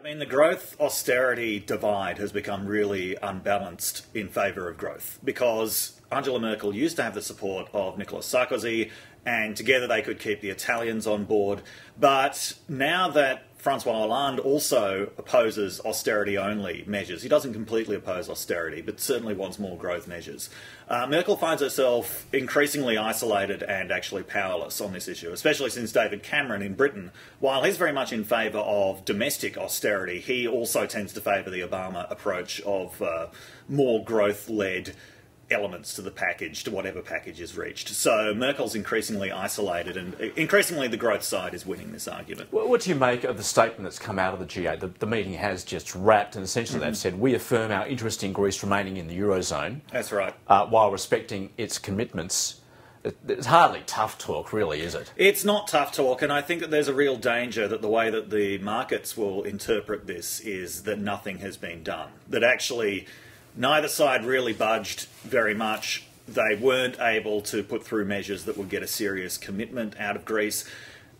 I mean, the growth-austerity divide has become really unbalanced in favour of growth because Angela Merkel used to have the support of Nicolas Sarkozy, and together they could keep the Italians on board. But now that Francois Hollande also opposes austerity-only measures, he doesn't completely oppose austerity, but certainly wants more growth measures. Merkel finds herself increasingly isolated and actually powerless on this issue, especially since David Cameron in Britain, while he's very much in favour of domestic austerity, he also tends to favour the Obama approach of more growth-led elements to the package, to whatever package is reached. So Merkel's increasingly isolated, and increasingly the growth side is winning this argument. What do you make of the statement that's come out of the G8? The meeting has just wrapped, and essentially they've said, we affirm our interest in Greece remaining in the Eurozone. That's right. While respecting its commitments. It's hardly tough talk, really, is it? It's not tough talk, and I think that there's a real danger that the way that the markets will interpret this is that nothing has been done. That actually neither side really budged very much. They weren't able to put through measures that would get a serious commitment out of Greece.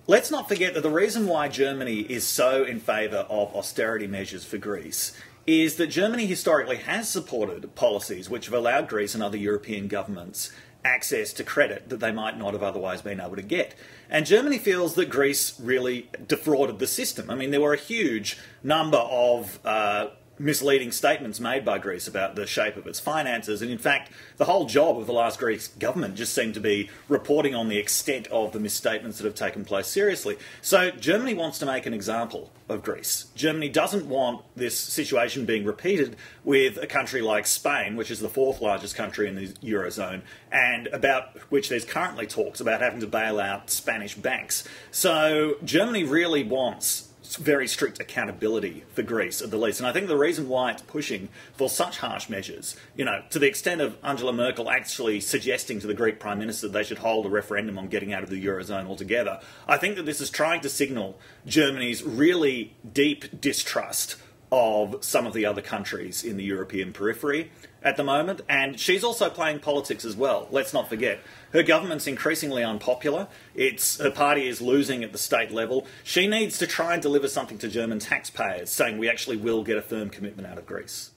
Let's not forget that the reason why Germany is so in favour of austerity measures for Greece is that Germany historically has supported policies which have allowed Greece and other European governments access to credit that they might not have otherwise been able to get. And Germany feels that Greece really defrauded the system. I mean, there were a huge number of misleading statements made by Greece about the shape of its finances, and in fact the whole job of the last Greek government just seemed to be reporting on the extent of the misstatements that have taken place seriously. So Germany wants to make an example of Greece. Germany doesn't want this situation being repeated with a country like Spain, which is the fourth largest country in the Eurozone, and about which there's currently talks about having to bail out Spanish banks. So Germany really wants very strict accountability for Greece at the least. And I think the reason why it's pushing for such harsh measures, you know, to the extent of Angela Merkel actually suggesting to the Greek Prime Minister they should hold a referendum on getting out of the Eurozone altogether, I think that this is trying to signal Germany's really deep distrust of some of the other countries in the European periphery at the moment. And she's also playing politics as well. Let's not forget, her government's increasingly unpopular. Her party is losing at the state level. She needs to try and deliver something to German taxpayers, saying we actually will get a firm commitment out of Greece.